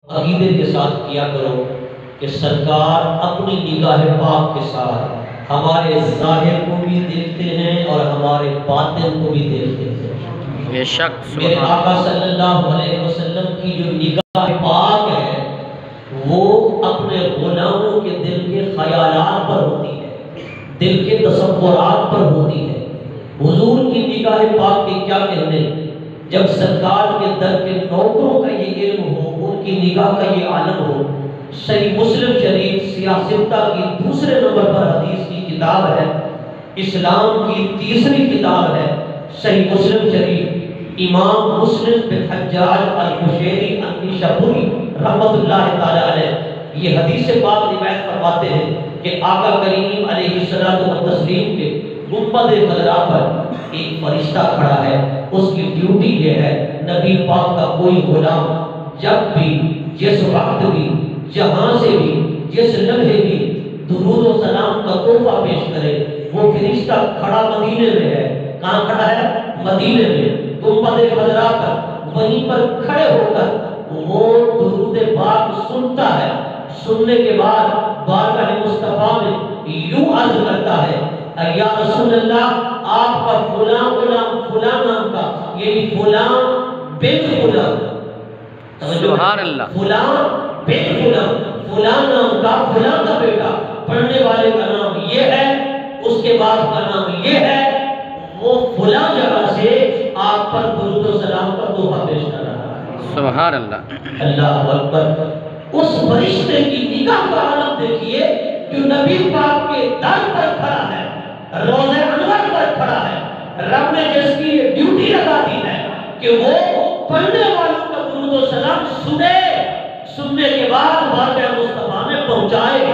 عقیدے کے ساتھ کیا کرو کہ سرکار اپنی نگاہ پاک کے ساتھ ہمارے ظاہر کو بھی دیکھتے ہیں اور ہمارے باطن کو بھی دیکھتے ہیں۔ بے شک میرے آقا صلی اللہ علیہ وسلم کی جو نگاہ پاک ہے وہ اپنے غلاموں کے دل کے خیالات پر ہوتی ہے، دل کے تصورات پر ہوتی ہے۔ حضور کی نگاہ پاک کے کیا کہنے، جب سرکار کے در کے نوکروں کا یہ علم ہو، ان کی نگاہ کا یہ عالم ہو۔ صحیح مسلم شریف سیاستہ کی دوسرے نمبر پر حدیث کی کتاب ہے، اسلام کی تیسری کتاب ہے صحیح مسلم شریف۔ امام مسلم بن حجاج القشیری النیشابوری رحمۃ اللہ تعالی علیہ یہ حدیث پاک روایت فرماتے ہیں کہ آقا کریم علیہ الصلوۃ والتسلیم کے گنبد خضرا پر ایک فرشتہ کھڑا ہے، اس کی ڈیوٹی یہ ہے نبی پاک کا کوئی غلام جب بھی، جس وقت بھی، جہاں سے بھی، جس لمحے بھی درود و سلام کا تحفہ پیش کرے، وہ فرشتہ کھڑا مدینے میں ہے۔ کہاں کھڑا ہے؟ مدینے میں، گنبد خضرا پر، وہیں پر کھڑے ہو کر وہ درود پاک سنتا ہے۔ سننے کے بعد بارگاہ مصطفیٰ میں یوں عرض کرتا ہے، یا رسول اللہ، آپ کا فلاں غلام فلاں نام کا، یعنی فلاں بن فلاں، سبحان اللہ، فلاں بن فلاں، فلاں نام کا فلاں کا بیٹا، پڑھنے والے کا نام یہ ہے، اس کے بعد کا نام یہ ہے، وہ فلاں جگہ سے آپ پر درود و سلام کا تحفہ پیش کر رہا ہے۔ سبحان اللہ، اللہ اکبر۔ اس فرشتے کی نگاہ کا عالم دیکھیے جو نبی پاک کے در پر کھڑا ہے، روضہ انور پر کھڑا ہے۔ رب نے جس کی یہ ڈیوٹی لگا دی ہے کہ وہ پڑھنے والوں کا درود و سلام سنے، سننے کے بعد بارگاہ مصطفیٰ میں پہنچائے۔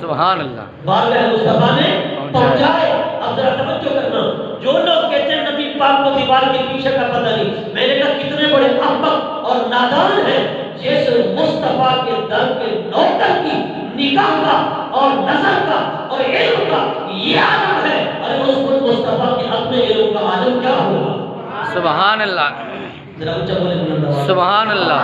سبحان اللہ، بارگاہ مصطفیٰ میں پہنچائے۔ اب ذرا توجہ کرنا، جو لوگ کہتے ہیں نبی پاک کو دیوار کے پیچھے کا پتہ نہیں، میں نے کہا کتنے بڑے احمق اور نادان ہیں۔ جس مصطفیٰ کے در کے نوکر کی نگاہ کا اور نظر کا اور علم کا یہ عالم ہے، اور اس مصطفیٰ کے اپنے علم کا عالم کیا ہوگا؟ سبحان اللہ، ذرا اونچا بولیں، سبحان اللہ۔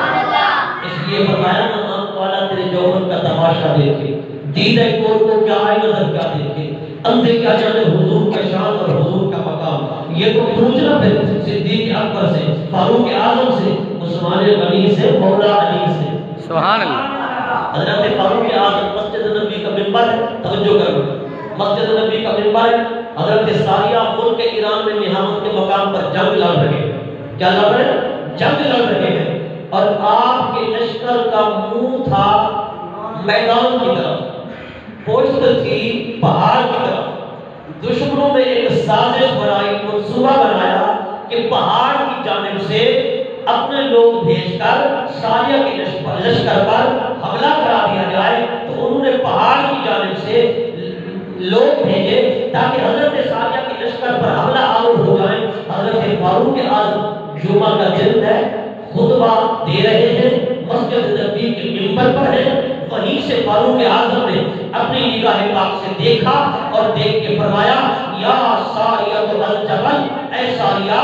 اس لیے فرمایا نا، آنکھ والا تیرے جوہر کا تماشا دیکھے، دیدہ کور کو کیا آئے نظر کیا دیکھے، اندھے کیا جانے حضور کا شان اور حضور کا مقام۔ یہ تو پوچھنا پھر صدیق اکبر سے، فاروق اعظم سے، عثمان غنی سے، مولا علی سے۔ سبحان اللہ، حضرت فاروق اعظم مسجد نبی کا منبر ہے، توجہ کرنا، مسجد نبی کا منبر ہے۔ حضرت ساریہ ملک ایران میں نہامت کے مقام پر جنگ لڑ رہے ہیں۔ کیا لڑ رہے ہیں؟ جنگ لڑ رہے ہیں، اور آپ کے لشکر کا منہ تھا میدان کی طرف، پشت تھی پہاڑ کی طرف۔ دشمنوں نے ایک سازش بنائی، منصوبہ بنایا کہ پہاڑ کی جانب سے اپنے لوگ بھیج کر ساریہ کے لشکر پر حملہ کرا دیا جائے۔ تو انہوں نے پہاڑ کی جانب سے لوگ بھیجے تاکہ حضرت ساریہ کے لشکر پر حملہ آور ہو جائے۔ حضرت فاروق اعظم جمعہ کا دن ہے، خطبہ دے رہے ہیں، مسجد نبی کے منبر پر ہیں، وہیں سے فاروق اعظم نے اپنی نگاہ پاک سے دیکھا اور دیکھ کے فرمایا، یا ساریہ الجبل، اے ساریہ،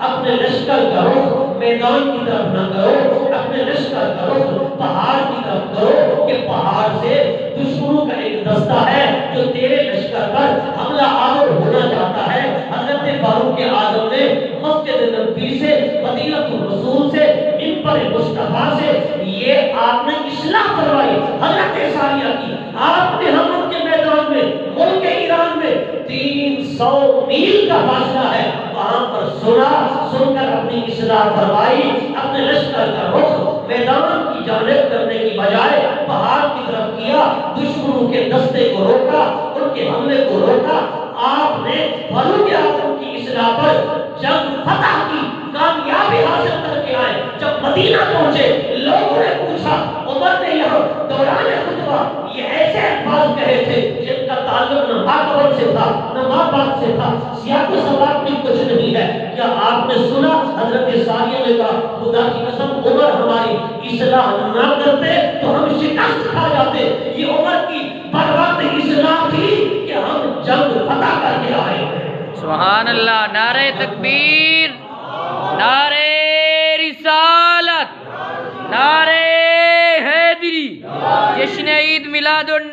اپنے لشکر کا رخ میدان کی طرف نہ کرو، اپنے لشکر کا رخ پہاڑ کی طرف کرو، کہ پہاڑ سے دشمنوں کا ایک دستہ ہے جو تیرے لشکر پر حملہ آور ہونا چاہتا ہے۔ حضرت فاروق اعظم نے مسجد نبی سے، مدینہ الرسول سے، منبر مصطفیٰ سے یہ آپ نے اصلاح کروائی حضرت ساریہ کی۔ آپ نے ہم کے میدان میں، ملک ایران میں 300 میل کا فاصلہ ہے، وہاں پر سن کر اپنی اصلاح فرمائی، اپنے لشکر کا رخ میدان کی جانب کرنے کی بجائے پہاڑ کی طرف کیا، دشمنوں کے دستے کو روکا، ان کے حملے کو روکا۔ آپ نے فاروق اعظم کی اصلاح پر جنگ فتح کی، کامیابی حاصل کر کے آئے۔ جب مدینہ پہنچے، لوگوں نے پوچھا، عمر نے یہاں دوران خطبہ یہ ایسے الفاظ کہے تھے جن کا تعلق نہ ماں قبر سے تھا نہ ماں باپ سے تھا، سیاق و سباق میں کچھ نہیں ہے، کیا آپ نے سنا؟ حضرت ساریہ نے کہا، خدا کی قسم عمر ہماری اصلاح نہ کرتے تو ہم شکست کھا جاتے۔ یہ عمر کی بروقت اصلاح تھی کہ ہم جنگ فتح کر کے آئے۔ سبحان اللہ، نعرہ تکبیر، نعرہ رسالت، نعرہ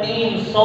300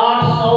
800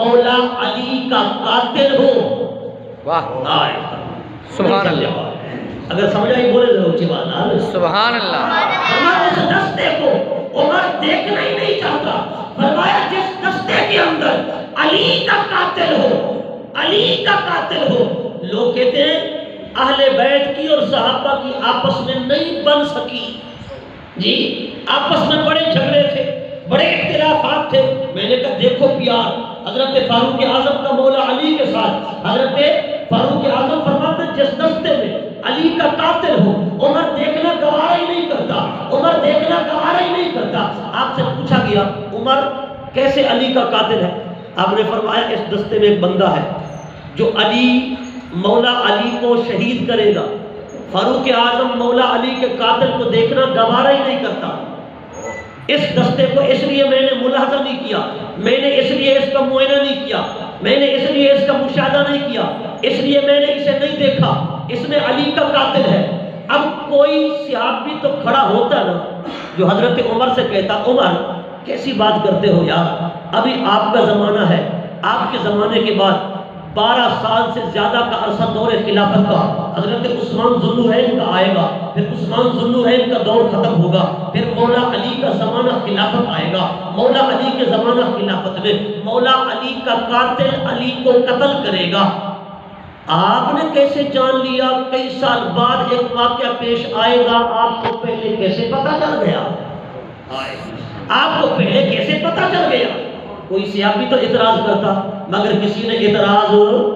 مولا علی کا قاتل ہوں۔ واہ آئے سبحان اللہ اگر سمجھا ہی بولے ضرور اچھی بات ہے۔ سبحان اللہ فرمایا اس دستے کو عمر دیکھنا ہی نہیں چاہتا، فرمایا جس دستے کے اندر علی کا قاتل ہو، علی کا قاتل ہو۔ لوگ کہتے ہیں اہل بیت کی اور صحابہ کی آپس میں نہیں بن سکی، جی آپس میں بڑے جھگڑے تھے، بڑے اختلافات تھے۔ میں نے کہا دیکھو پیار حضرت فاروق اعظم کا مولا علی کے ساتھ، حضرت فاروق اعظم فرماتے ہیں جس دستے میں علی کا قاتل ہو عمر دیکھنا گوارا ہی نہیں کرتا، عمر دیکھنا گوارا ہی نہیں کرتا۔ آپ سے پوچھا گیا عمر کیسے علی کا قاتل ہے؟ آپ نے فرمایا اس دستے میں ایک بندہ ہے جو علی مولا علی کو شہید کرے گا۔ فاروق اعظم مولا علی کے قاتل کو دیکھنا گوارا ہی نہیں کرتا۔ اس دستے کو اس لیے میں نے ملاحظہ نہیں کیا، میں نے اس لیے اس کا معائنہ نہیں کیا، میں نے اس لیے اس کا مشاہدہ نہیں کیا، اس لیے میں نے اسے نہیں دیکھا، اس میں علی کا قاتل ہے۔ اب کوئی صحابی تو کھڑا ہوتا نا جو حضرت عمر سے کہتا عمر کیسی بات کرتے ہو یار، ابھی آپ کا زمانہ ہے، آپ کے زمانے کے بعد 12 سال سے زیادہ کا عرصہ دور خلافت کا حضرت عثمان ذو النورین کا آئے گا، پھر عثمان ذو النورین کا دور ختم ہوگا، پھر مولا علی کا زمانہ خلافت آئے گا۔ مولا علی کے زمانہ خلافت میں مولا علی کا قاتل علی کو قتل کرے گا۔ آپ نے کیسے جان لیا؟ کئی سال بعد ایک واقعہ پیش آئے گا، آپ کو پہلے کیسے پتا چل گیا؟ آپ کو پہلے کیسے پتا چل گیا؟ کوئی صحابی تو اعتراض کرتا مگر کسی نے اعتراض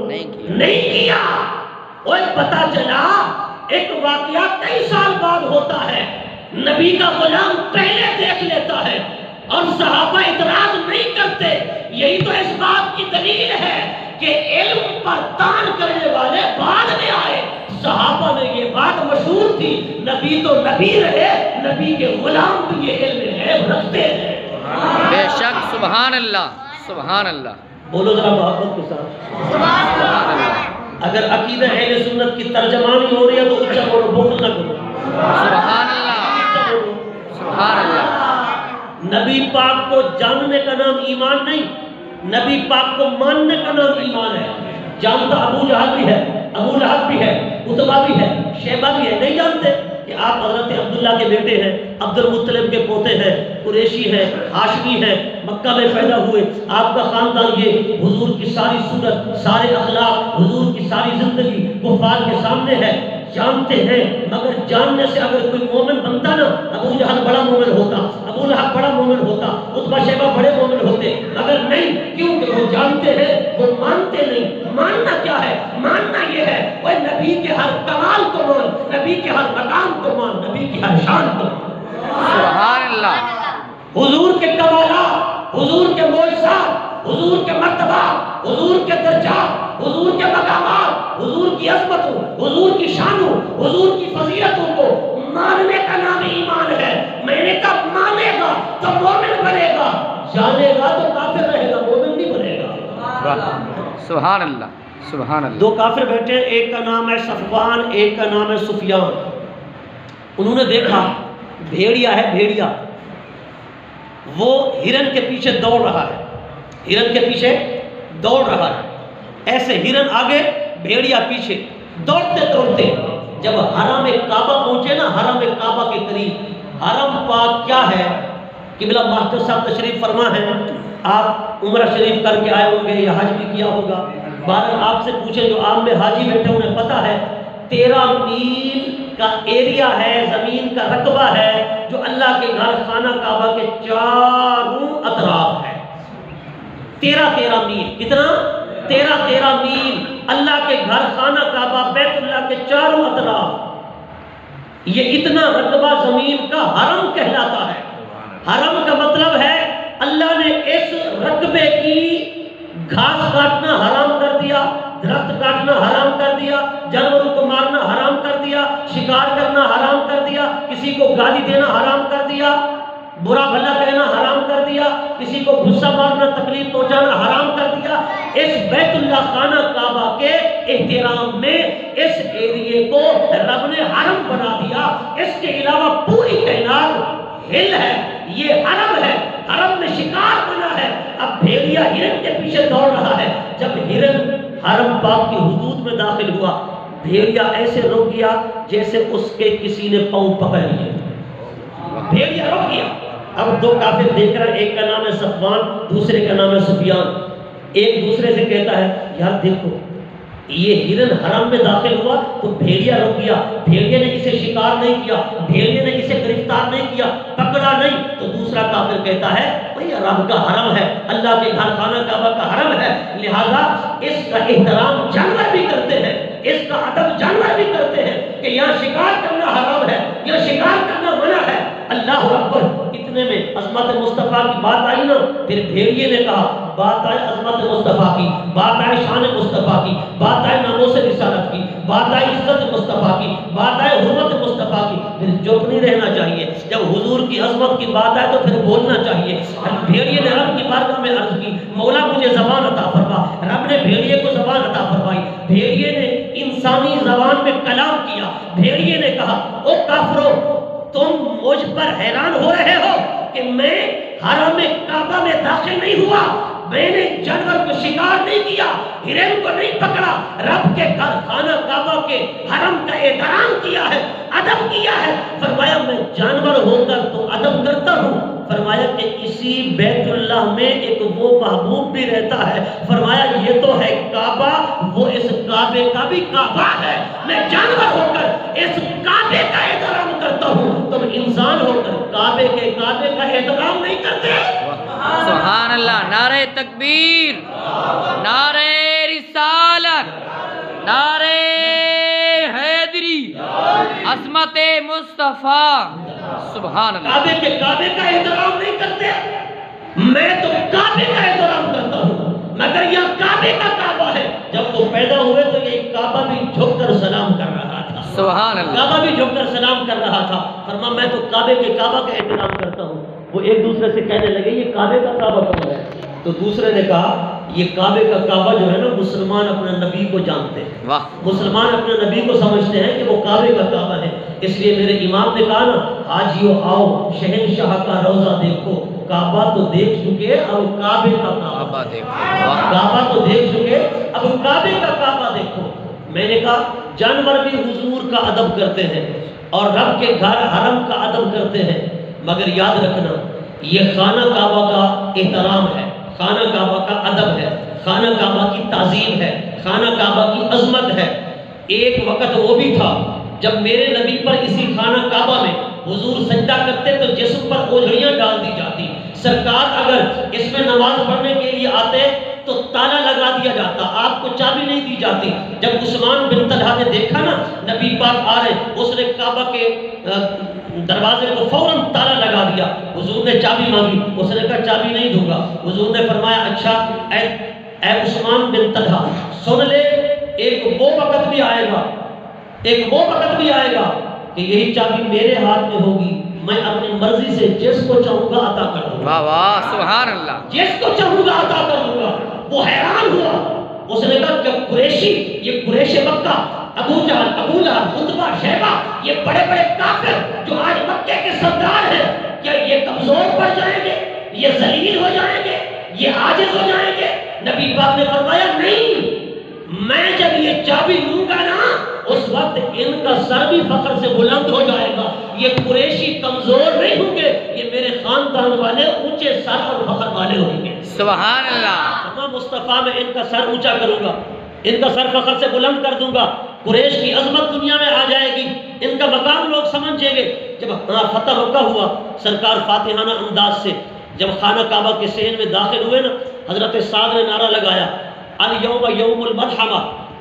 نہیں کیا۔ اور پتا چلا ایک واقعہ کئی سال بعد ہوتا ہے، نبی کا غلام پہلے دیکھ لیتا ہے اور صحابہ اعتراض نہیں کرتے۔ یہی تو اس بات کی دلیل ہے کہ علم پر تان کرنے والے بعد میں آئے۔ صحابہ میں یہ بات مشہور تھی، نبی تو نبی رہے، نبی کے غلام بھی یہ علم ہے رکھتے ہیں۔ بے شک سبحان اللہ سبحان اللہ بولو ذرا محبت کے ساتھ سبحان اللہ اگر عقیدہ اہل سنت کی ترجمانی ہو رہی ہے تو اچھا بولو، بول نہ کرو۔ سبحان اللہ سبحان اللہ نبی پاک کو جاننے کا نام ایمان نہیں، نبی پاک کو ماننے کا نام ایمان ہے۔ جانتا ابو جہل بھی ہے، ابو لہب بھی ہے، عتبہ بھی ہے، شیبہ بھی ہے، نہیں جانتے کہ آپ حضرت عبداللہ کے بیٹے ہیں، عبد المطلب کے پوتے ہیں، قریشی ہیں، ہاشمی ہیں، مکہ میں پیدا ہوئے، آپ کا خاندان یہ، حضور کی ساری صورت، سارے اخلاق، حضور کی ساری زندگی کفار کے سامنے ہے، جانتے ہیں۔ مگر جاننے سے اگر کوئی مومن بنتا نا، ابو جہل بڑا مومن ہوتا، ابو لہب بڑا مومن ہوتا، عتبہ شیبہ بڑے مومن ہوتے، مگر نہیں، کیونکہ وہ جانتے ہیں، وہ مانتے نہیں۔ ماننا کیا ہے؟ ماننا یہ ہے وہ نبی کے ہر کمال کو مان، نبی کے ہر مقام کو مان، نبی کی ہر شان کو مان۔ سبحان اللہ حضور کے کمالات، حضور کے معجزات، حضور کے مرتبہ، حضور کے درجات، حضور کے مقامات، حضور کی عظمتوں، حضور کی شانوں، حضور کی فضیلتوں کو ماننے کا نام ایمان ہے۔ میں نے کہا مانے گا تو مومن بنے گا، جانے گا تو کافر رہے گا، مومن نہیں بنے گا۔ سبحان اللہ سبحان اللہ دو کافر بیٹھے، ایک کا نام ہے صفوان، ایک کا نام ہے سفیان۔ انہوں نے دیکھا بھیڑیا ہے، بھیڑیا وہ ہرن کے پیچھے دوڑ رہا ہے، ہرن کے پیچھے دوڑ رہا ہے، ایسے ہرن آگے بھیڑیا پیچھے، دوڑتے دوڑتے جب حرم کعبہ پہنچے نا، حرم کعبہ کے قریب، حرم پاک کیا ہے؟ قبلہ ماسٹر صاحب تشریف فرما ہے، آپ عمرہ شریف کر کے آئے ہوں گے یا حج بھی کیا ہوگا، بارہ آپ سے پوچھیں جو عام میں حاجی بیٹھے انہیں پتہ ہے 13 میل کا ایریا ہے، زمین کا رقبہ ہے جو اللہ کے گھر خانہ کعبہ کے چاروں اطراف ہے۔ 13 میل، کتنا؟ 13 میل اللہ کے گھر خانہ کعبہ بیت اللہ کے چاروں اطراف، یہ اتنا رقبہ زمین کا حرم کہلاتا ہے۔ حرم کا مطلب ہے اللہ نے اس رقبے کی گھاس کاٹنا حرام کر دیا، درخت کاٹنا حرام کر دیا، جانوروں کو مارنا حرام کر دیا، شکار کرنا حرام کر دیا، کسی کو گالی دینا حرام کر دیا، برا بھلا کہنا حرام کر دیا، کسی کو غصہ مارنا، تکلیف پہنچانا حرام کر دیا۔ اس بیت اللہ خانہ کعبہ کے احترام میں اس ایریے کو رب نے حرم بنا دیا۔ اس کے علاوہ پوری کائنات ہل ہے، یہ حرم ہے، حرم میں شکار بنا ہے، اب بھیڑیا ہرن کے پیچھے دوڑ رہا ہے۔ جب ہرن حرم پاک کی حدود میں داخل ہوا، بھیڑیا ایسے رک گیا جیسے اس کے کسی نے پاؤں پکڑ لیے، بھیڑیا رک گیا۔ اب دو کافر دیکھ رہے، ایک کا نام ہے صفوان، دوسرے کا نام ہے سفیان۔ ایک دوسرے سے کہتا ہے یار دیکھو یہ ہرن حرم میں داخل ہوا تو بھیڑیا رک گیا، بھیڑیا نے اسے شکار نہیں کیا، بھیڑیا نے اسے گرفتار نہیں کیا، پکڑا نہیں۔ تو دوسرا کافر کہتا ہے بھئی رب کا حرم ہے، اللہ کے گھر خانہ کعبہ کا حرم ہے، لہذا اس کا احترام جانور بھی کرتے ہیں، اس کا ادب جانور بھی کرتے ہیں کہ یہاں شکار کرنا حرام ہے، یہاں شکار کرنا منع ہے۔ اللہ اکبر! اتنے میں عظمت مصطفیٰ کی بات آئی نا، پھر بھیڑیے نے کہا بات آئے عظمت مصطفیٰ کی، بات آئے شان مصطفیٰ کی، بات آئے ناموس رسالت کی، بات آئے عزت مصطفیٰ کی، بات آئے حرمت مصطفیٰ کی، پھر چپ نہیں رہنا چاہیے۔ جب حضور کی عظمت کی بات آئے تو پھر بولنا چاہیے۔ بھیڑیے نے رب کی بارگاہ میں عرض کی مولا مجھے زبان عطا فرما، رب نے بھیڑیے کو زبان عطا فرمائی۔ بھیڑیے نے انسانی زبان میں کلام کیا۔ بھیڑیے نے کہا او کافرو، تم مجھ پر حیران ہو رہے ہو کہ میں حرم کعبہ میں داخل نہیں ہوا، میں نے جانور کو شکار نہیں کیا، ہرن کو نہیں پکڑا، رب کے گھر خانہ کعبہ کے حرم کا احترام کیا ہے، ادب کیا ہے۔ فرمایا میں جانور ہو کر تو ادب کرتا ہوں۔ فرمایا کہ اسی بیت اللہ میں ایک وہ محبوب بھی رہتا ہے، فرمایا یہ تو ہے کعبہ، وہ اس کعبے کا بھی کعبہ ہے، میں جانور ہو کر اس کعبے کا احترام کرتا ہوں، تم انسان ہو کر کعبے کا احترام نہیں کرتے۔ سبحان اللہ! نعرہ تکبیر، نعرہ رسالت، نعرہ حیدری، عظمت مصطفیٰ، سبحان اللہ! کعبے کا احترام نہیں کرتے، میں تو کعبے کا احترام کرتا ہوں، مگر یہ کعبے کا کعبہ ہے۔ جب وہ پیدا ہوئے تو یہ کعبہ بھی جھک کر سلام کر رہا تھا، سبحان اللہ! کعبہ بھی جھک کر سلام کر رہا تھا۔ فرما میں تو کعبے کے کعبہ کا احترام کرتا ہوں۔ وہ ایک دوسرے سے کہنے لگے یہ کعبے کا کعبہ کون ہے؟ تو دوسرے نے کہا یہ کعبے کا کعبہ جو ہے نا، مسلمان اپنے نبی کو جانتے ہیں، واہ! مسلمان اپنے نبی کو سمجھتے ہیں کہ وہ کعبے کا کعبہ ہے، اس لیے میرے امام نے کہا نا حاجیو آؤ شہنشاہ کا روضہ دیکھو، کعبہ تو دیکھ چکے اب کعبے کا کعبہ دیکھو، واہ! کعبہ تو دیکھ چکے اب کعبے کا کعبہ دیکھو۔ میں نے کہا جانور بھی حضور کا ادب کرتے ہیں اور رب کے گھر حرم کا ادب کرتے ہیں، مگر یاد رکھنا یہ خانہ کعبہ کا احترام ہے، خانہ کعبہ کا ادب ہے، خانہ کعبہ کی تعظیم ہے، خانہ کعبہ کی عظمت ہے۔ ایک وقت وہ بھی تھا جب میرے نبی پر اسی خانہ کعبہ میں حضور سجدہ کرتے تو جسم پر اوجھڑیاں ڈال دی جاتی، سرکار اگر اس میں نماز پڑھنے کے لیے آتے تو تالا لگا دیا جاتا، آپ کو چابی نہیں دی جاتی۔ جب عثمان بن طلحہ نے دیکھا نا نبی پاک آ رہے، اس نے کعبہ کے دروازے کو فوراً تالا لگا دیا، حضور نے چابی مانگی، اس نے کہا چابی نہیں دوں گا۔ حضور نے فرمایا اچھا اے عثمان بن طلحہ سن لے، ایک وہ وقت بھی آئے گا، ایک وہ وقت بھی آئے گا کہ یہی چابی میرے ہاتھ میں ہوگی، میں اپنی مرضی سے جس کو چاہوں گا عطا کر دوں گا، واہ واہ! سبحان اللہ! جس کو چاہوں گا عطا کر دوں گا۔ وہ حیران ہوا، اس نے کہا کہ قریشی، یہ قریش مکہ، ابو جہل، ابو لہب، عتبہ، شیبہ، یہ بڑے بڑے کافر جو آج مکے کے سردار ہیں، کیا یہ کمزور پڑ جائیں گے، یہ ذلیل ہو جائیں گے، یہ عاجز ہو جائیں گے؟ نبی پاک نے فرمایا نہیں، میں جب یہ چابی لوں گا نا اس وقت ان کا سر بھی فخر سے بلند ہو جائے گا، یہ قریشی کمزور نہیں ہوں گے، یہ میرے خاندان والے اونچے سر اور فخر والے ہوں گے۔ سبحان اللہ! مصطفیٰ میں ان کا سر اونچا کروں گا، ان کا سر فخر سے بلند کر دوں گا، قریش کی عظمت دنیا میں آ جائے گی، ان کا مقام لوگ سمجھیں گے۔ جب فتح مکہ ہوا، سرکار فاتحانہ انداز سے جب خانہ کعبہ کے صحن میں داخل ہوئے نا، حضرت سعد نے نعرہ لگایا الیوم یوم الملحمہ،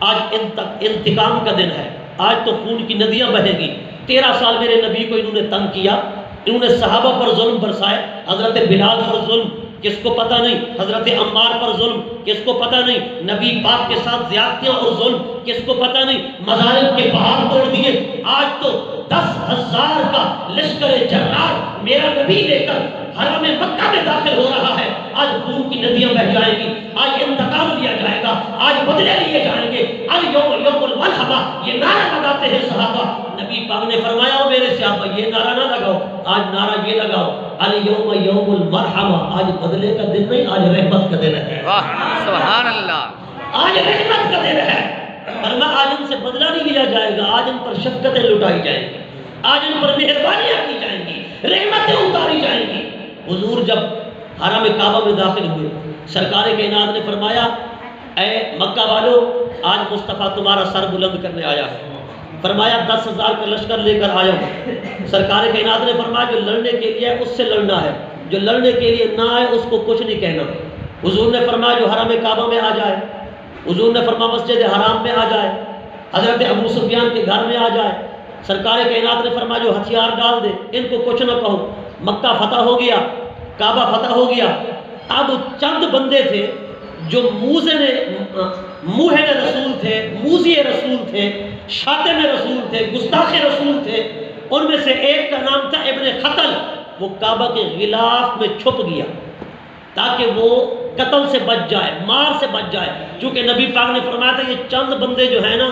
آج انتقام کا دن ہے، آج تو خون کی ندیاں بہیں گی۔ 13 سال میرے نبی کو انہوں نے تنگ کیا، انہوں نے صحابہ پر ظلم برسائے، حضرت بلال پر ظلم کس کو پتہ نہیں، حضرت عمار پر ظلم کس کو پتہ نہیں، نبی پاک کے ساتھ زیادتیاں اور ظلم کس کو پتہ نہیں، مظالم کے پہاڑ توڑ دیے۔ آج تو 10,000 کا لشکر جرار میرا نبی لے کر حرم مکہ میں داخل ہو رہا ہے، آج خون کی ندیاں بہ جائیں گی، آج انتقام لیا جائے گا، آج بدلے لیے جائیں گے، آج یوم الملحمہ یہ نعرہ لگاتے ہیں صحابہ۔ نبی پاک نے فرمایا میرے صحابہ یہ نعرہ نہ لگاؤ، آج نعرہ یہ لگاؤ الیوم یوم المرحمہ، آج بدلے کا دن نہیں، آج رحمت کا دن ہے۔ واہ سبحان اللہ، آج رحمت کا دن ہے، ورنہ آج ان سے بدلہ نہیں لیا جائے گا، آج ان پر شفقتیں لٹائی جائیں گی، آج ان پر مہربانیاں کی جائیں گی، رحمتیں اتاری جائیں گی۔ حضور جب حرم کعبہ میں داخل ہوئے، سرکار کائنات نے فرمایا اے مکہ والو، آج مصطفیٰ تمہارا سر بلند کرنے آیا ہے۔ فرمایا 10,000 کا لشکر لے کر آیا ہوں۔ سرکار کائنات نے فرمایا جو لڑنے کے لیے ہے اس سے لڑنا ہے، جو لڑنے کے لیے نہ آئے اس کو کچھ نہیں کہنا۔ حضور نے فرمایا جو حرم کعبہ میں آ جائے، حضور نے فرمایا مسجد حرام میں آ جائے، حضرت ابو سفیان کے گھر میں آ جائے۔ سرکار کائنات نے فرمایا جو ہتھیار ڈال دے، ان کو کچھ نہ کہو۔ مکہ فتح ہو گیا، کعبہ فتح ہو گیا۔ اب چند بندے تھے جو موہن رسول تھے، موذی رسول تھے، شاتم رسول تھے، گستاخ رسول تھے۔ ان میں سے ایک کا نام تھا ابن خطل، وہ کعبہ کے غلاف میں چھپ گیا تاکہ وہ قتل سے بچ جائے، مار سے بچ جائے، چونکہ نبی پاک نے فرمایا تھا یہ چند بندے جو ہیں نا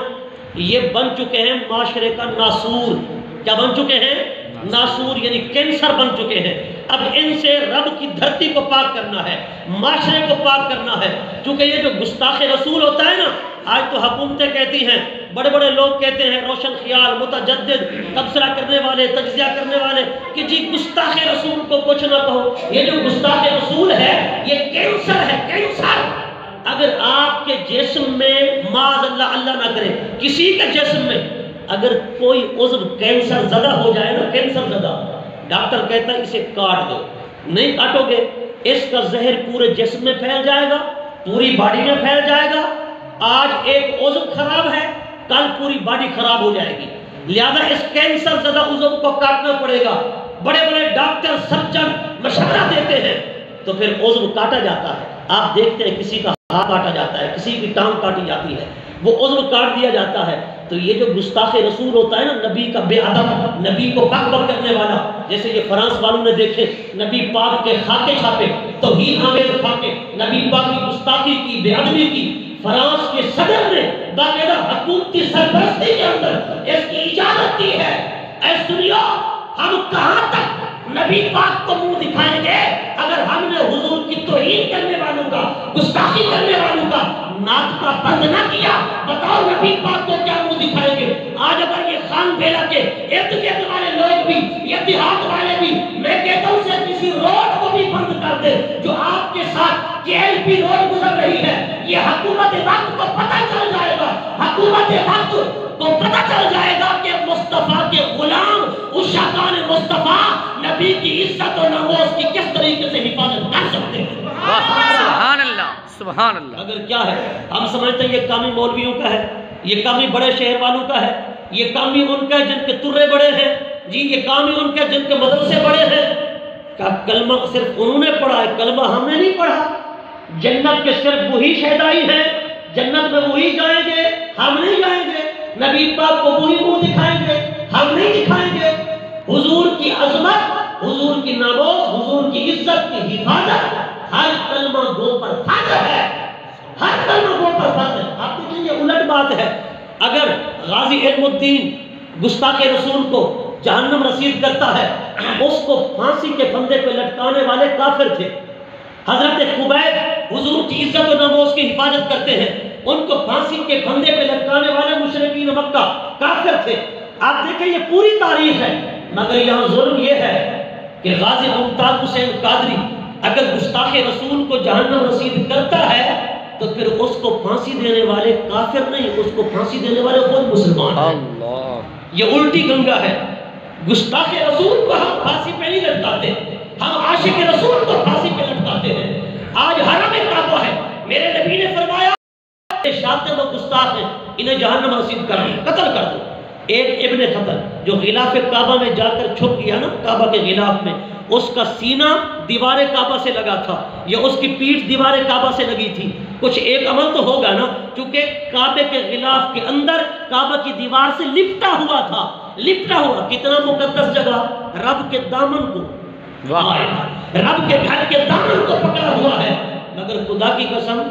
یہ بن چکے ہیں معاشرے کا ناسور۔ کیا بن چکے ہیں؟ ناسور، یعنی کینسر بن چکے ہیں۔ اب ان سے رب کی دھرتی کو پاک کرنا ہے، معاشرے کو پاک کرنا ہے، چونکہ یہ جو گستاخ رسول ہوتا ہے نا، آج تو حکومتیں کہتی ہیں، بڑے بڑے لوگ کہتے ہیں، روشن خیال، متجدد، تبصرہ کرنے والے، تجزیہ کرنے والے، کہ جی گستاخ رسول کو کچھ نہ کہو۔ یہ جو گستاخ رسول ہے یہ کینسر ہے، کینسر۔ اگر آپ کے جسم میں معاذ اللہ، اللہ نہ کرے کسی کے جسم میں اگر کوئی عضو کینسر زدہ ہو جائے نا، کینسر زدہ، ڈاکٹر کہتا ہے اسے کاٹ دو۔ نہیں کاٹو گے اس کا زہر پورے جسم میں پھیل جائے گا، پوری باڈی میں پھیل جائے گا۔ آج ایک عضو خراب ہے، کل پوری باڈی خراب ہو جائے گی، لہذا اس کینسر زدہ عضو کو کاٹنا پڑے گا۔ بڑے بڑے ڈاکٹر سرجن مشورہ دیتے ہیں تو پھر عضو کاٹا جاتا ہے۔ آپ دیکھتے ہیں کسی کا ہاتھ کاٹا جاتا ہے، کسی کی ٹانگ کاٹی جاتی ہے، وہ عضو کاٹ دیا جاتا ہے۔ تو یہ جو گستاخ رسول ہوتا ہے نا، نبی کا بے ادب، نبی کو بک کرنے والا، جیسے یہ فرانس والوں نے دیکھے نبی پاک کے خاکے چھاپے، توہین آمیز خاکے، نبی پاک کی گستاخی کی، بے ادبی کی۔ فرانس کے صدر نے باقاعدہ حکومتی سرپرستی کے اندر اس کی اجازت دی ہے۔ اے سنیو، ہم کہاں تک نبی پاک کو منہ دکھائیں گے اگر ہم نے حضور کی توہین کرنے والوں کا، گستاخی کرنے والوں کا ناک کا بند نہ کیا؟ بتاؤ نبی پاک کو کیا منہ دکھائیں گے؟ آج اگر یہ خان بیلا کے ارد گرد والے لوگ بھی، یہ دیہات والے بھی، میں کہتا ہوں سے کسی روڈ کو بھی بند کر دے جو آپ کے ساتھ KLP روڈ گزر رہی ہے، یہ حکومت وقت کو پتہ چل جائے گا، حکومت وقت کو پتہ چل جائے گا کہ مصطفیٰ کے غلام عشاقان مصطفیٰ نبی کی عزت و ناموس کی کس طریقے سے حفاظت کر سکتے ہیں۔ سبحان اللہ، سبحان اللہ۔ اگر کیا ہے، ہم سمجھتے ہیں یہ کامی مولویوں کا ہے، یہ کامی بڑے شہر والوں کا ہے، یہ کامی ان کا ہے جن کے ترے بڑے ہیں، جی یہ کامی ان کے جن کے مدرسے بڑے ہیں۔ کیا کلمہ صرف انہوں نے پڑھا ہے؟ کلمہ ہم نے نہیں پڑھا۔ جنت کے صرف وہی شہدائی ہیں، جنت میں وہی جائیں گے، ہم نہیں جائیں گے۔ نبی پاک کو وہی منہ دکھائیں گے، ہم نہیں دکھائیں گے۔ حضور کی عظمت، حضور کی ناموس، حضور کی عزت کی حفاظت ہر کلمہ گو پر فرض ہے، ہر کلمہ گو پر فرض ہے۔ آپ دیکھیں یہ الٹ بات ہے، اگر غازی علم الدین گستاخ رسول کو جہنم رسید کرتا ہے، اس کو پھانسی کے پھندے پہ لٹکانے والے کافر تھے۔ حضرت خبیب حضور کی عزت و ناموس کی حفاظت کرتے ہیں، ان کو پھانسی کے پھندے پہ لٹکانے والے مشرکین مکہ کافر تھے۔ آپ دیکھیں یہ پوری تاریخ ہے، مگر یہاں ظلم یہ ہے کہ غازی ممتاز حسین قادری اگر گستاخ رسول کو جہنم رسید کرتا ہے تو پھر اس کو پھانسی دینے والے کافر نہیں، اس کو پھانسی دینے والے خود مسلمان ہیں۔ اللہ، یہ الٹی گنگا ہے۔ گستاخ رسول کو ہم پھانسی پہ نہیں لٹکاتے، ہم عاشق رسول کو پھانسی پہ لٹکاتے ہیں۔ آج حرم کعبہ ہے، میرے نبی نے فرمایا شاتم و گستاخ ہیں، انہیں جہنم رسید کر دو، قتل کر دو۔ ایک ابن خطل جو غلاف کعبہ میں جا کر چھپ گیا نا، کعبہ کے غلاف میں، اس کا سینہ دیوار کعبہ سے لگا تھا، یا اس کی پیٹھ دیوار کعبہ سے لگی تھی۔ کچھ ایک عمل تو ہوگا نا، چونکہ کعبے کے غلاف کے اندر کعبہ کی دیوار سے لپٹا ہوا تھا، لپٹا ہوا۔ کتنا مقدس جگہ، رب کے دامن کو، رب کے گھر کے دامن کو پکڑا ہوا ہے۔ مگر خدا کی قسم،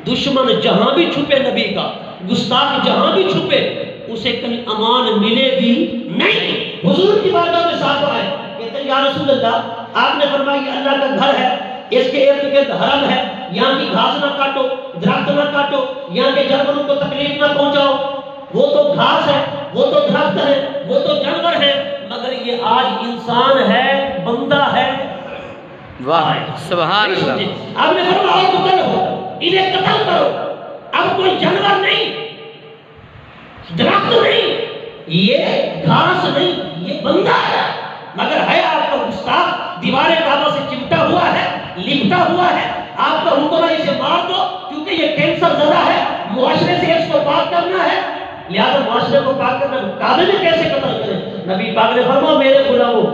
دشمن جہاں بھی چھپے نبی کا، گستاخ جہاں بھی چھپے، اسے کہیں امان ملے گی نہیں۔ حضور کی بارگاہ میں صحابہ آئے، کہتے ہیں یا رسول اللہ آپ نے فرمایا یہ اللہ کا گھر ہے، اس کے ارد گرد حرم ہے، یہاں کی گھاس نہ کاٹو، درخت نہ کاٹو، یہاں کے جانوروں کو تکلیف نہ پہنچاؤ۔ وہ تو گھاس ہے، وہ تو درخت ہے، وہ تو جانور ہے، مگر یہ آج انسان ہے، بندہ ہے۔ واہ سبحان اللہ۔ آپ نے فرمایا قتل ہو، انہیں قتل کرو۔ اب کوئی جانور نہیں، درخت نہیں، یہ گھاس نہیں، یہ بندہ ہے، مگر ہے آپ کا گستاخ، دیوار کعبہ سے چمٹا ہوا ہے، لپٹا ہوا ہے۔ آپ کا حکم ہے اسے مار دو، کیونکہ یہ کینسر زدہ ہے، معاشرے سے اس کو پاک کرنا ہے، لہذا معاشرے کو پاک کرنا۔ کعبے میں کیسے قتل کریں؟ نبی پاک نے فرمایا میرے غلاموں،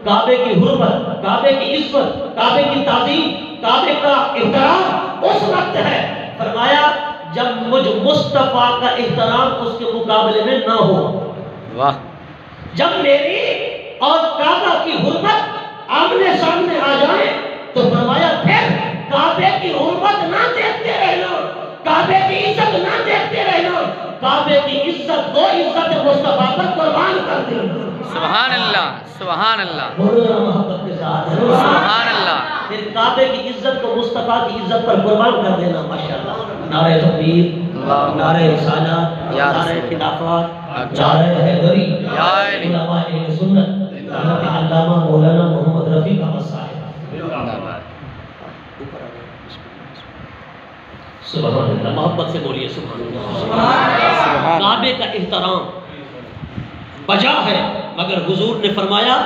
کعبے کی حرمت، کعبے کی عزت، کعبے کی تعظیم، کعبے کا احترام اس وقت ہے، فرمایا جب مجھ مصطفیٰ کا احترام اس کے مقابلے میں نہ ہو۔ واہ، جب میری اور کعبہ کی حرمت آمنے سامنے آ جائے تو فرمایا پھر کعبے کی حرمت نہ دیکھتے رہنا، کعبے کی عزت نہ دیکھتے رہنا، کعبے کی عزت کو عزت مصطفیٰ پر قربان کر دینا۔ سبحان اللہ، سبحان اللہ، بولو ذرا محبت کے ساتھ، سبحان اللہ۔ پھر کعبے کی عزت کو مصطفیٰ کی عزت پر قربان کر دینا۔ ماشاءاللہ، نعرہ تکبیر، نعرہ رسالت، نعرہ خلافت، نعرہ حیدری، علماء اہل سنت، حضرت علامہ مولانا محمد رفیع احمد صاحب۔ سبحان اللہ، محبت سے بولیے سبحان اللہ۔ کعبے کا احترام بجا ہے، مگر حضور نے فرمایا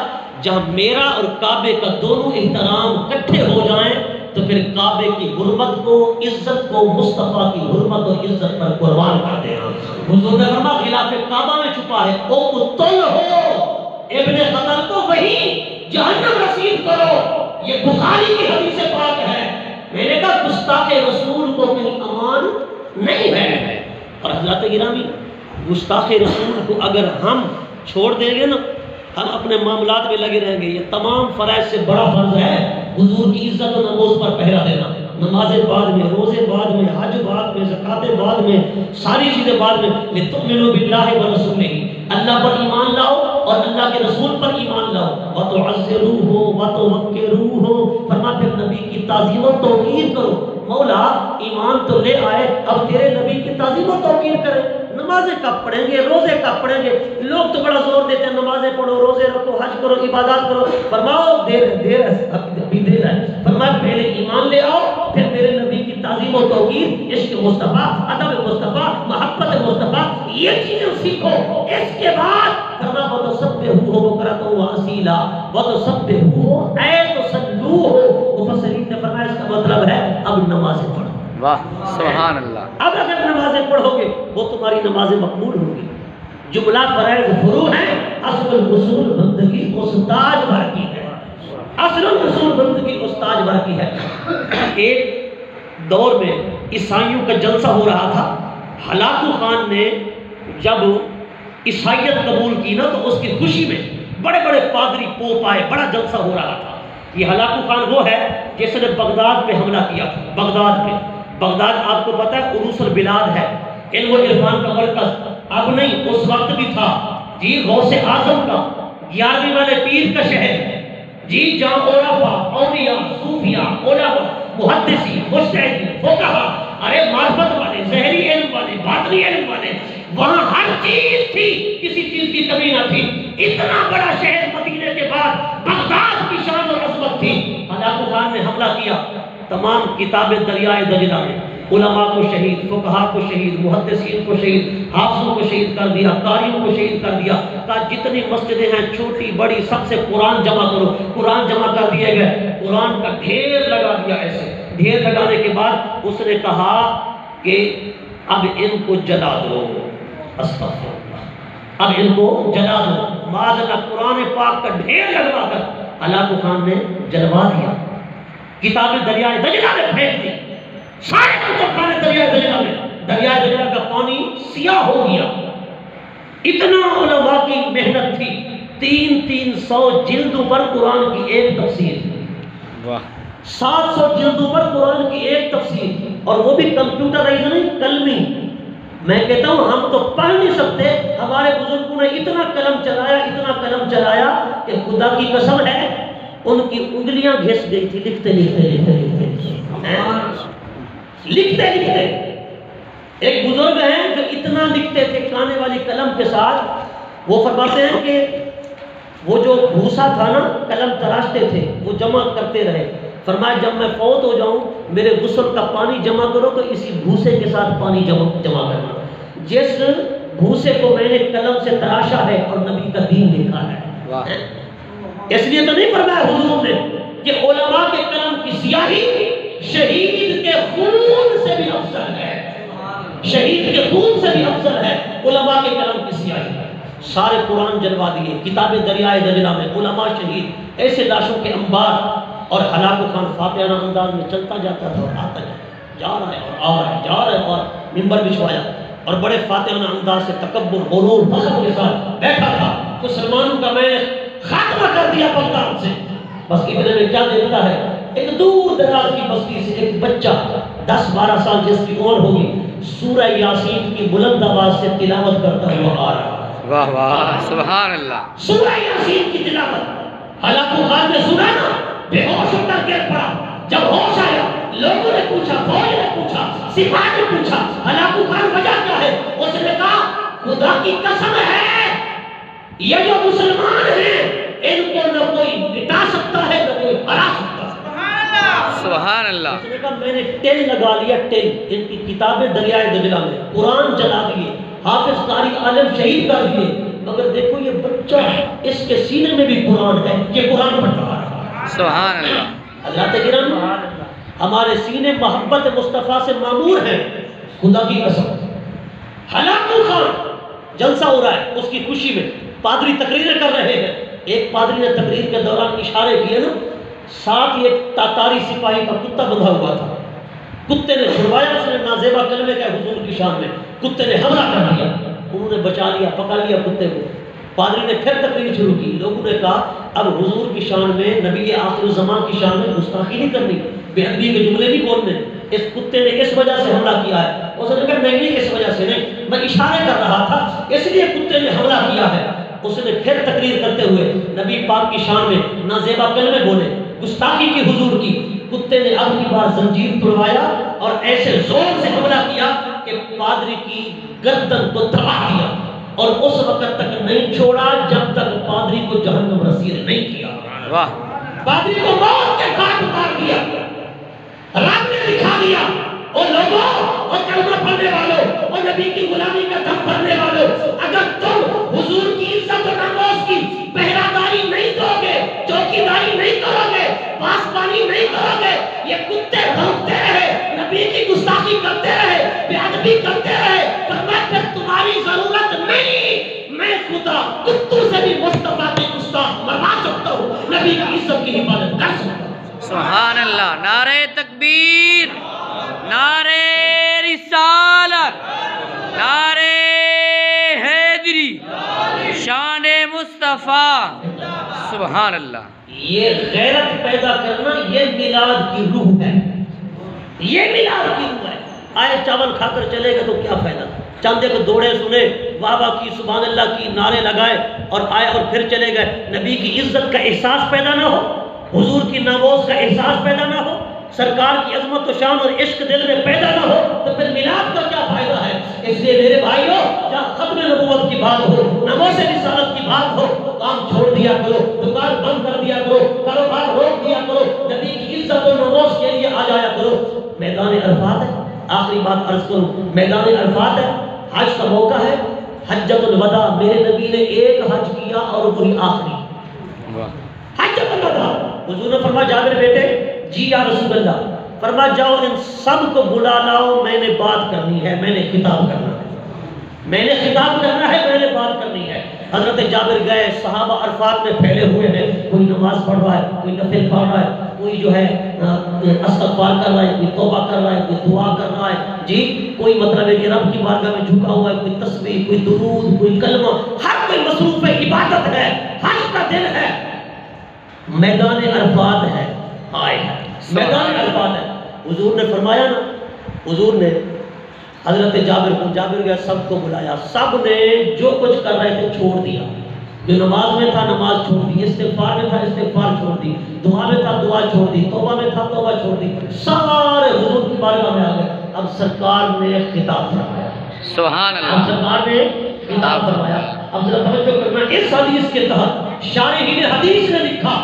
جہاں میرا اور کعبے کا دونوں احترام اکٹھے ہو جائیں تو پھر کعبے کی حرمت کو، عزت کو مصطفیٰ کی حرمت اور عزت پر قربان کر دینا۔ حضور نے فرمایا خلاف کعبہ میں چھپا ہے، او قتل ہو، ابن قتل کو وہی جہنم رسید کرو۔ یہ بخاری کی حدیث پاک ہے۔ میں نے کہا گستاخ رسول کو کہیں امان نہیں ہے۔ اور حضرات گرامی، گستاخ رسول کو اگر ہم چھوڑ دیں گے نا، ہم اپنے معاملات میں لگے رہیں گے۔ یہ تمام فرائض سے بڑا فرض ہے حضور کی عزت و نماز پر پہرا دینا۔ نمازیں بعد میں، روزے بعد میں، حج بعد میں، زکاتیں بعد میں، ساری چیزیں بعد میں۔ لِتُؤْمِنُوا بِاللَّهِ وَرَسُولِهِ، اللہ پر ایمان لاؤ اور اللہ کے رسول پر ایمان لاؤ۔ وَتُعَزِّرُوهُ وَتُوَقِّرُوهُ، فرمایا پھر نبی کی تعظیم و توقیر کرو۔ مولا ایمان تو لے آئے، اب تیرے نبی کی تعظیم و توقیر کریں۔ نمازیں کب پڑھیں گے، روزے کب پڑھیں گے؟ لوگ تو بڑا زور دیتے ہیں نمازیں پڑھو، روزے رکھو، حج کرو، عبادات کرو۔ فرماؤ دیر ہے، ابھی دیر ہے۔ فرمایا پہلے ایمان لے آؤ، پھر میرے نبی کی تعظیم و توقیر، عشق مصطفیٰ، ادب مصطفیٰ، محبت مصطفیٰ، یہ چیزیں سیکھو۔ اس کے بعد فرمایا وَتُسَبِّحُوهُ بُكْرَةً وَأَصِيلًا، وَتُسَبِّحُوهُ اے تُصَلُّوهُ۔ مفسرین نے فرمایا اس کا مطلب ہے اب نمازیں پڑھو۔ واہ سبحان اللہ۔ اب اگر نمازیں پڑھو گے وہ تمہاری نمازیں مقبول ہوں گی۔ جملہ فرائض فروع ہیں، اصل الرسول بندگی استاج بھر کی ہے، اصل الرسول بندگی استاج بھر کی ہے۔ ایک دور میں عیسائیوں کا جلسہ ہو رہا تھا۔ ہلاکو خان نے جب عیسائیت قبول کی نا تو اس کی خوشی میں بڑے بڑے پادری پوپ آئے، بڑا جلسہ ہو رہا تھا۔ یہ ہلاکو خان وہ ہے جس نے بغداد پہ حملہ کیا تھا۔ بغداد پہ، بغداد آپ کو پتہ ہے عروس البلاد ہے، علم و عرفان کا مرکز، اب نہیں اس وقت بھی تھا جی، غوث اعظم کا، 11ویں والے پیر کا شہر جی، جہاں عرفاء، اولیاء، صوفیاء، علماء، محدثین، مجتہدین، فقہاء، ارے معرفت والے، ظاہری علم والے، باطنی علم والے، وہاں ہر چیز تھی، کسی چیز کی کمی نہ تھی۔ اتنا بڑا شہر مدینے کے بعد بغداد کی شان اور عظمت تھی۔ ہلاکو خان نے حملہ کیا، تمام کتابیں دریائے دجلہ میں، علماء کو شہید، فقہاء کو شہید، محدثین کو شہید، حافظوں کو شہید کر دیا، قاریوں کو شہید کر دیا۔ کہا جتنی مسجدیں ہیں چھوٹی بڑی سب سے قرآن جمع کرو۔ قرآن جمع کر دیے گئے، قرآن کا ڈھیر لگا دیا۔ ایسے ڈھیر لگانے کے بعد اس نے کہا کہ اب ان کو جلا دو، استغفر اللہ، اب ان کو جلا دو۔ معاذ اللہ، قرآن پاک کا ڈھیر لگوا کر ہلاکو خان نے جلوا دیا، کتابیں دریائے دجلہ میں پھینک دی، سارے کتابیں دریائے دجلہ میں، دریائے دجلہ کا پانی سیاہ ہو گیا۔ اتنا علماء کی محنت تھی، 300 جلدوں پر قرآن کی ایک تفسیر، 700 جلدوں پر قرآن کی ایک تفسیر، اور وہ بھی کمپیوٹرائز نہیں، قلمی۔ میں کہتا ہوں ہم تو پڑھ نہیں سکتے، ہمارے بزرگوں نے اتنا قلم چلایا، اتنا قلم چلایا کہ خدا کی قسم ہے ان کی انگلیاں گھس گئی تھی لکھتے لکھتے لکھتے لکھتے۔ ایک بزرگ ہیں جو اتنا لکھتے تھے کھانے والی قلم کے ساتھ، وہ فرماتے ہیں کہ وہ جو بھوسا تھا نا قلم تراشتے تھے وہ جمع کرتے رہے، فرمایا جب میں فوت ہو جاؤں میرے غسل کا پانی جمع کرو تو اسی بھوسے کے ساتھ پانی جمع کرنا، جس بھوسے کو میں نے قلم سے تراشا ہے اور نبی کا دین لکھا ہے۔ اس لیے تو نہیں فرمایا حضور نے کہ علماء کے قلم کی سیاہی شہید کے خون سے بھی افضل ہے، شہید کے خون سے بھی افضل ہے علماء کے قلم کی سیاہی۔ سارے قرآن جلوا دیے، کتاب دریائے دجلہ میں علماء شہید، ایسے لاشوں کے انبار، اور ہلاکو خان فاتحانہ انداز میں چلتا جاتا تھا اور آتا جا رہا ہے اور آ رہا ہے جا رہا ہے، اور منبر بچھوایا اور بڑے فاتحانہ انداز سے تکبر غرور فخر کے ساتھ بیٹھا تھا۔ مسلمانوں کا میں خاتمہ کر دیا بغداد سے۔ بس ابن میں کیا دیکھتا ہے، ایک دور دراز کی بستی سے ایک بچہ 10-12 سال جس کی عمر ہوگی سورہ یاسین کی بلند آواز سے تلاوت کرتا ہوا آ رہا ہے۔ واہ واہ سبحان اللہ، سورہ یاسین کی تلاوت۔ ہلاکو خان نے سنا نا، بے ہوش ہو کر گر پڑا، جب ہوش آیا لوگوں نے پوچھا، فوج نے پوچھا، سپاہ نے پوچھا ہلاکو خان وجہ کیا ہے؟ اس نے کہا خدا کی قسم ہے یہ جو مسلمان ہیں ان کو نہ کوئی مٹا سکتا ہے نہ کوئی ہرا سکتا ہے۔ سبحان اللہ۔ اس نے کہا میں نے ٹیل لگا لیا، ٹیل، ان کی کتابیں دریائے دجلہ میں، قرآن جلا دیے، حافظ قاری عالم شہید کر دیے، مگر دیکھو یہ بچہ اس کے سینے میں بھی قرآن ہے، یہ قرآن پڑھتا رہا۔ سبحان اللہ۔ اللہ تکرم ہمارے سینے محبت مصطفیٰ سے معمور ہیں، خدا کی قسم۔ ہلاکو خان جلسہ ہو رہا ہے، اس کی خوشی میں پادری تقریریں کر رہے ہیں۔ ایک پادری نے تقریر کے دوران اشارے کیے نا، ساتھ ایک تاتاری سپاہی کا کتا بندھا ہوا تھا، کتے نے چھڑوایا، اس نے نازیبہ کلمے کا حضور کی شان میں، کتے نے حملہ کر دیا، انہوں نے بچا لیا، پکڑ لیا کتے کو۔ پادری نے پھر تقریر شروع کی، لوگوں نے کہا اب حضور کی شان میں، نبی آخر الزمان کی شان میں گستاخی نہیں کرنی، بے ادبی کے جملے نہیں بولنے، اس کتے نے اس وجہ سے حملہ کیا ہے۔ اس نے کہا نہیں اس وجہ سے نہیں، میں اشارے کر رہا تھا اس لیے کتے نے حملہ کیا ہے۔ اس نے پھر تقریر کرتے ہوئے نبی پاک کی شان میں نازیبہ کلمے بولے، گستاخی کی حضور کی۔ کتے نے اب کی بار زنجیر توڑوایا اور ایسے زور سے حملہ کیا کہ پادری کی گردن کو دبا دیا، اور اس وقت تک نہیں چھوڑا جب تک پادری کو جہنم رسید نہیں کیا۔ واہ، پادری کو موت کے گھاٹ اتار دیا، رب نے دکھا دیا اور لوگوں اور کلمہ پڑھنے والوں اور نبی کی غلامی کا دم بھرنے والوں، اگر تم حضور کی عزت و ناموس کی پہراداری نہیں دو گے، چوکیداری نہیں کرو گے، پاسبانی نہیں کرو گے، یہ کتے بھونکتے رہے، نبی کی گستاخی کرتے رہے، بے ادبی کرتے رہے، فرمایا پھر تمہاری ضرورت نہیں، میں خدا کتوں سے بھی مصطفیٰ کی گستاخ مروا سکتا ہوں، نبی کی عزت کی حفاظت کر سکتا ہوں۔ سبحان اللہ، نعرہ تکبیر، نعرہ رسالت، نعرہ حیدری، شان مصطفیٰ، سبحان اللہ۔ یہ غیرت پیدا کرنا یہ میلاد کی روح ہے، یہ میلاد کی روح ہے۔ آئے چاول کھا کر چلے گئے تو کیا فائدہ، چند ایک دوڑے سنے، بابا کی سبحان اللہ کی نعرے لگائے اور آئے اور پھر چلے گئے، نبی کی عزت کا احساس پیدا نہ ہو، حضور کی ناموس کا احساس پیدا نہ ہو، سرکار کی عظمت و شان اور عشق دل میں پیدا نہ ہو، تو پھر میلاد کا کیا فائدہ ہے؟ اس لیے میرے بھائیو، جہاں ختم نبوت کی بات ہو، ناموس رسالت کی بات ہو، کام چھوڑ دیا کرو، دکان بند کر دیا کرو، کاروبار روک دیا کرو، نبی کی عزت و ناموس کے لیے آ جایا کرو۔ میدان عرفات ہے، آخری بات عرض کروں، میدان عرفات ہے، حج کا موقع ہے، حجۃ الوداع، میرے نبی نے ایک حج کیا اور وہی آخری حجۃ الوداع۔ حضور نے فرمایا جابر بیٹے، جی یا رسول اللہ، فرمایا جاؤ ان سب کو بلا لاؤ، میں نے بات کرنی ہے، میں نے خطاب کرنا ہے، میں نے خطاب کرنا ہے، میں نے بات کرنی ہے۔ حضرت جابر گئے، صحابہ عرفات میں پھیلے ہوئے ہیں، کوئی نماز پڑھ رہا ہے، کوئی نفل پڑھ رہا ہے، کوئی جو ہے استغفار کر رہا ہے، کوئی توبہ کر رہا ہے، کوئی دعا کر رہا ہے، جی کوئی مطلب ہے کہ رب کی بارگاہ میں جھکا ہوا ہے، کوئی تسبیح، کوئی درود، کوئی کلمہ، ہر کوئی مصروف ہے، عبادت ہے، حج کا دن ہے، میدان عرفات ہے، آئے میدان عرفات ہے۔ حضور نے فرمایا نا، حضور نے حضرت جابر گیا، سب کو بلایا، سب نے جو کچھ کر رہے تھے چھوڑ دیا، جو نماز میں تھا نماز چھوڑ دی، استغفار میں تھا استغفار چھوڑ دی، دعا میں تھا دعا چھوڑ دی، توبہ میں تھا توبہ چھوڑ دی، سارے حضور کی بارگاہ میں آ گئے۔ اب سرکار نے خطاب فرمایا، سبحان اب اللہ، سرکار نے خطاب فرمایا۔ اب ذرا توجہ کرنا، اس حدیث کے تحت شارحین حدیث نے لکھا،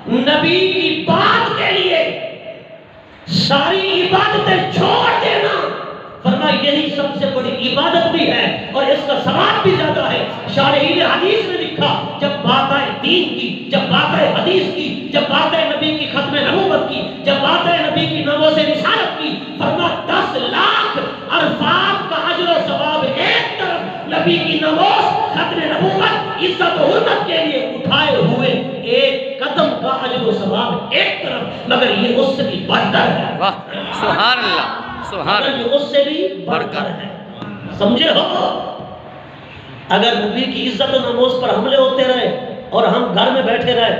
نبی کی بات کے لیے ساری عبادتیں چھوڑ دینا، فرمایا یہی سب سے بڑی عبادت بھی ہے اور اس کا ثواب بھی زیادہ ہے۔ شارحین حدیث نے لکھا، جب بات آئے دین کی، جب بات آئے حدیث کی، جب بات آئے نبی کی ختم نبوت کی، جب بات آئے نبی کی نبوت رسالت کی، فرمایا 10 لاکھ عرفات کا اجر و ثواب ایک طرف، نبی کی نبوت ختم نبوت عزت و حرمت کے لیے اٹھائے ہوئے ایک قدم کا اجر و ثواب ایک طرف، مگر یہ اس سے بھی بڑھتر ہے۔ واہ، سبحان اللہ، سبحان مگر اللہ، یہ اس سے بھی بڑھتر ہے۔ سمجھے ہو؟ اگر نبی کی عزت و نموز پر حملے ہوتے رہے اور ہم گھر میں بیٹھے رہے،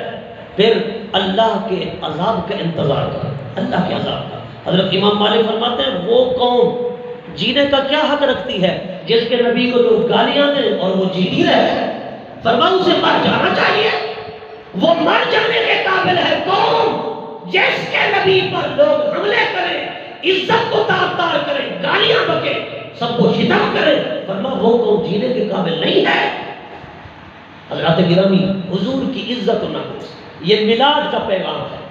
پھر اللہ کے عذاب کا انتظار کریں، اللہ کے عذاب کا۔ حضرت امام مالک فرماتے ہیں وہ قوم جینے کا کیا حق رکھتی ہے جس کے نبی کو لوگ گالیاں دیں اور وہ جیتی رہے؟ فرمایا اسے مر جانا چاہیے، وہ مر جانے کے قابل ہے قوم جس کے نبی پر لوگ حملے کریں، عزت کو تار تار کریں، گالیاں بکیں، سب کو شتم کریں، فرمایا وہ قوم جینے کے قابل نہیں ہے۔ حضرات گرامی، حضور کی عزت و نفس، یہ میلاد کا پیغام ہے،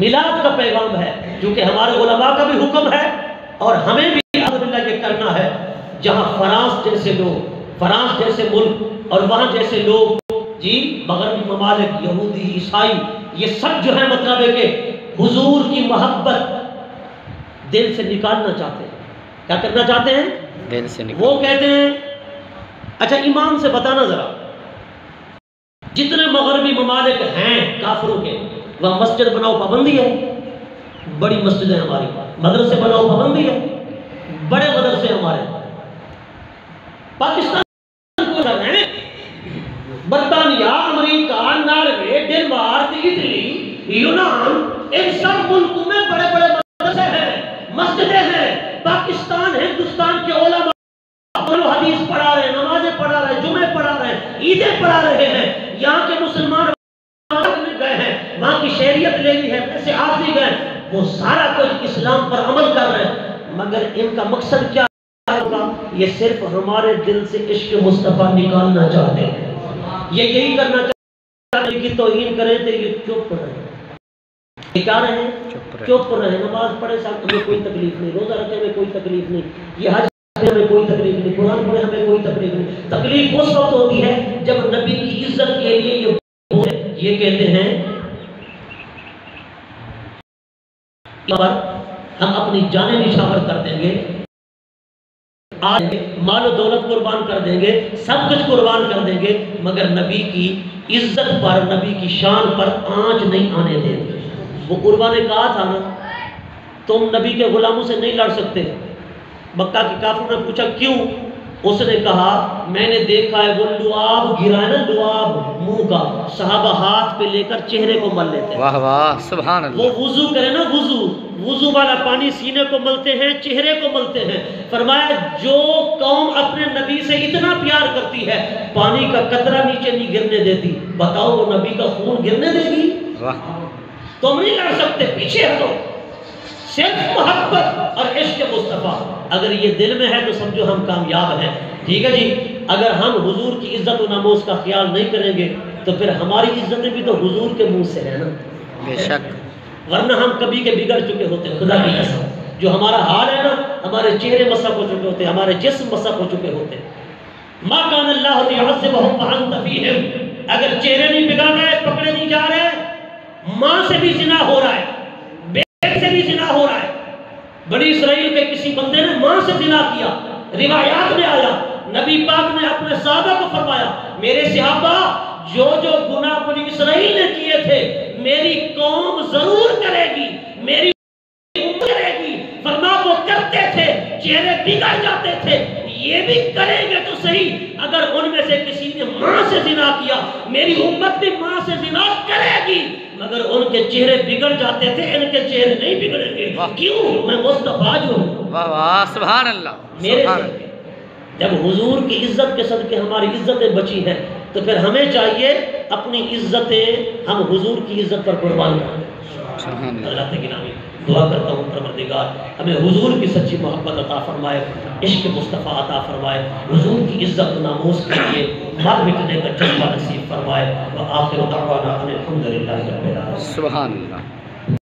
میلاد کا پیغام ہے، کیونکہ ہمارے علماء کا بھی حکم ہے اور ہمیں بھی الحمدللہ یہ کرنا ہے۔ جہاں فرانس جیسے لوگ، فرانس جیسے ملک اور وہاں جیسے لوگ جی مغربی ممالک، یہودی، عیسائی، یہ سب جو ہے مطلب ہے کہ حضور کی محبت دل سے نکالنا چاہتے ہیں۔ کیا کرنا چاہتے ہیں؟ دل سے نکال، وہ کہتے ہیں اچھا ایمان سے بتانا ذرا، جتنے مغربی ممالک ہیں کافروں کے، وہاں مسجد بناؤ پابندی ہے، بڑی مسجدیں ہماری، مدرسے بناؤ پابندی ہے، بڑے مدرسے ہمارے، پاکستان ہیں، برطانیہ، امریکہ، ناروے، ڈنمارک، اٹلی، یونان، ان سب ملکوں میں بڑے بڑے مدرسے ہیں، مسجدیں ہیں۔ پاکستان، ہندوستان کے علماء حدیث پڑھا رہے ہیں، نمازیں پڑھا رہے ہیں، جمعے پڑھا رہے ہیں، عیدیں پڑھا رہے ہیں، یہاں کے مسلمان گئے ہیں، وہاں کی شریعت لے لی ہے، ویسے آپ بھی گئے، وہ سارا کچھ اسلام پر عمل کر رہے ہیں، مگر ان کا مقصد کیا ہوگا؟ یہ صرف ہمارے دل سے عشق مصطفیٰ نکالنا چاہتے ہیں، یہ یہی کرنا چاہتے ہیں کہ توہین کریں تو یہ چپ رہے، یہ کیا رہے؟ چپ رہے، نماز پڑھے صاحب ہمیں کوئی تکلیف نہیں، روزہ رکھے ہمیں کوئی تکلیف نہیں، یہ حج ہمیں کوئی تکلیف نہیں، قرآن پڑھے ہمیں کوئی تکلیف نہیں۔ تکلیف اس وقت ہوتی ہے جب نبی کی عزت کے لیے یہ کہتے ہیں ہم اپنی جانیں نچھاور کر دیں گے، آج مال و دولت قربان کر دیں گے، سب کچھ قربان کر دیں گے، مگر نبی کی عزت پر، نبی کی شان پر آنچ نہیں آنے دیں گے۔ وہ قربان نے کہا تھا نا تم نبی کے غلاموں سے نہیں لڑ سکتے۔ مکہ کی کافروں نے پوچھا کیوں؟ اس نے کہا میں نے دیکھا ہے وہ لعاب گرا ہے نا، لعاب منہ کا، صحابہ ہاتھ پہ لے کر چہرے کو مل لیتے ہیں۔ واہ واہ، سبحان اللہ، وہ وضو کرے نا، وضو والا پانی سینے کو ملتے ہیں، چہرے کو ملتے ہیں۔ فرمایا جو قوم اپنے نبی سے اتنا پیار کرتی ہے پانی کا قطرہ نیچے نہیں گرنے دیتی، بتاؤ وہ نبی کا خون گرنے دے گی؟ واہ، تم نہیں لڑ سکتے، پیچھے ہٹو۔ صرف محبت اور عشق مصطفیٰ اگر یہ دل میں ہے تو سمجھو ہم کامیاب ہیں۔ ٹھیک ہے جی، اگر ہم حضور کی عزت و ناموس کا خیال نہیں کریں گے تو پھر ہماری عزتیں بھی تو حضور کے منہ سے ہے نا، بے شک، ورنہ ہم کبھی کے بگڑ چکے ہوتے، خدا کی قسم۔ جو ہمارا حال ہے نا، ہمارے چہرے مسخ ہو چکے ہوتے، ہمارے جسم مسخ ہو چکے ہوتے۔ ما کان اللہ لیعذبہم وانت فیہم، اگر چہرے نہیں بگڑ رہے، پکڑے نہیں جا رہے، ماں سے بھی زنا ہو رہا ہے، بیٹے سے بھی زنا ہو رہا ہے۔ بنی اسرائیل کے کسی بندے نے ماں سے زنا کیا، روایات میں آیا، نبی پاک نے اپنے صحابہ کو فرمایا میرے صحابہ جو جو گناہ بنی اسرائیل نے کیے تھے میری قوم ضرور کرے گی، میری امت کرے گی۔ فرمایا وہ کرتے تھے، چہرے بگڑ جاتے تھے، یہ بھی کریں گے تو صحیح۔ اگر ان میں سے کسی نے ماں سے زنا کیا، میری امت بھی ماں سے زنا کرے گی، مگر ان کے چہرے بگڑ جاتے تھے، ان کے چہرے نہیں بگڑیں گے۔ کیوں؟ میں مصطفیٰ جو ہوں، واہ واہ، سبحان اللہ، میرے سبحان سے اللہ، جب حضور کی عزت کے صدقے ہماری عزتیں بچی ہیں تو پھر ہمیں چاہیے اپنی عزتیں ہم حضور کی عزت پر قربان کریں. اللہ کی نامی دعا کرتا ہوں پروردگار ہمیں حضور کی سچی محبت عطا فرمائے, عشق مصطفیٰ عطا فرمائے, حضور کی عزت و ناموس کے لیے مر مٹنے کا جذبہ نصیب فرمائے. وآخر دعوانا ان الحمد للہ رب العالمین. سبحان اللہ.